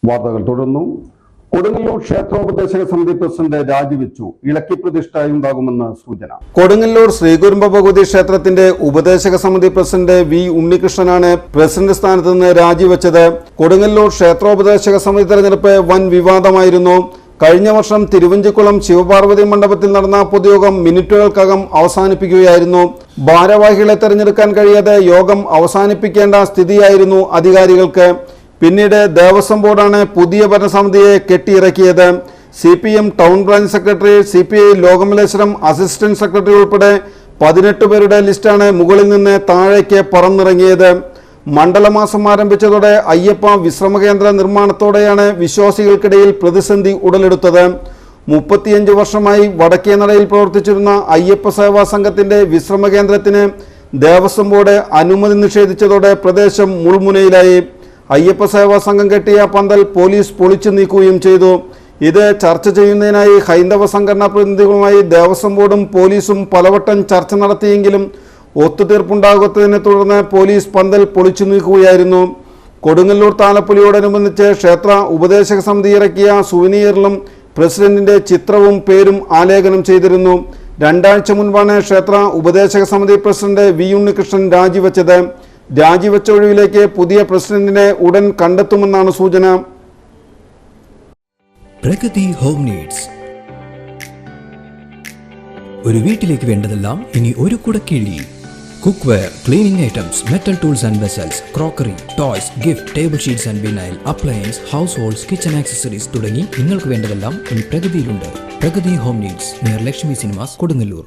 വാർത്തകൾ തുടർന്നു. കൊടുങ്ങല്ലൂർ ക്ഷേത്രോപദേശക സമിതി പ്രസിഡന്റ് രാജിവെച്ചു. ഇളക്കി പ്രതിഷ്ഠ ഉണ്ടാകുമെന്ന് സൂചന. കൊടുങ്ങല്ലൂർ ശ്രീകുരുമ്പ ഭഗവതി ക്ഷേത്രത്തിന്റെ ഉപദേശക സമിതി പ്രസിഡന്റ് വി ഉണ്ണികൃഷ്ണനാണ് പ്രസിഡന്റ് സ്ഥാനത്ത് നിന്ന് രാജിവെച്ചത്. കൊടുങ്ങല്ലൂർ ക്ഷേത്രോപദേശക സമിതി തെരഞ്ഞെടുപ്പ് വൻ വിവാദമായിരുന്നു. കഴിഞ്ഞ വർഷം തിരുവഞ്ചിക്കുളം ശിവപാർവതി മണ്ഡപത്തിൽ നടന്ന പൊതുയോഗം മിനിറ്റുകൾക്കകം അവസാനിപ്പിക്കുകയായിരുന്നു. ഭാരവാഹികളെ തെരഞ്ഞെടുക്കാൻ കഴിയാതെ യോഗം അവസാനിപ്പിക്കേണ്ട സ്ഥിതിയായിരുന്നു അധികാരികൾക്ക്. പിന്നീട് ദേവസ്വം ബോർഡാണ് പുതിയ ഭരണസമിതിയെ കെട്ടിയിറക്കിയത്. CPM town branch secretary, CPI Lokamaleswaram assistant secretary ഉൾപ്പെടെ 18 പേരുടെ ലിസ്റ്റാണ് മുകളിൽ നിന്ന് താഴേക്ക് പറന്നിറങ്ങിയത്. മണ്ഡലമാസം ആരംഭിച്ചതോടെ അയ്യപ്പ വിശ്രമകേന്ദ്ര നിർമ്മാണത്തോടെയാണ് വിശ്വാസികൾക്കിടയിൽ പ്രതിസന്ധി ഉടലെടുത്തത്. 35 വർഷമായി വടക്കേനടയിൽ പ്രവർത്തിച്ചിരുന്ന അയ്യപ്പ സേവാ സംഘത്തിന്റെ വിശ്രമകേന്ദ്രത്തിന് ദേവസ്വം ബോർഡ് അനുമതി നിഷേധിച്ചതോടെ പ്രദേശം മുൾമുനയിലായി. അയ്യപ്പ സേവാ സംഘം കെട്ടിയ പന്തൽ പോലീസ് പൊളിച്ചു നീക്കുകയും ചെയ്തു. ഇത് ചർച്ച ചെയ്യുന്നതിനായി ഹൈന്ദവ സംഘടനാ പ്രതിനിധികളുമായി ദേവസ്വം ബോർഡും പോലീസും പലവട്ടം ചർച്ച നടത്തിയെങ്കിലും ഒത്തുതീർപ്പുണ്ടാകാത്തതിനെ തുടർന്ന് പോലീസ് പന്തൽ പൊളിച്ചു നീക്കുകയായിരുന്നു. കൊടുങ്ങല്ലൂർ താലപ്പൊലിയോടനുബന്ധിച്ച് ക്ഷേത്ര ഉപദേശക സമിതി ഇറക്കിയ സുവനീറിലും പ്രസിഡന്റിന്റെ ചിത്രവും പേരും ആലേഖനം ചെയ്തിരുന്നു. 2 ആഴ്ച മുൻപാണ് ക്ഷേത്ര ഉപദേശക സമിതി പ്രസിഡന്റ് വി ഉണ്ണികൃഷ്ണൻ രാജിവെച്ചത്. രാജിവെച്ച ഒഴിവിലേക്ക് പുതിയ പ്രസിഡന്റിനെ ഉടൻ കണ്ടെത്തുമെന്നാണ് സൂചന. Pragati home needs. ഒരു വീട്ടിലേക്ക് വേണ്ടതെല്ലാം ഇനി ഒരു കുടക്കീഴിൽ. Cookware, cleaning items, metal tools and vessels, crockery, toys, gift, table sheets and vinyl, appliance, households, kitchen accessories തുടങ്ങി നിങ്ങൾക്ക് വേണ്ടതെല്ലാം ഇനി പ്രഗതിയിലുണ്ട്. Pragati home needs, near Lakshmi cinemas, Kodungallur.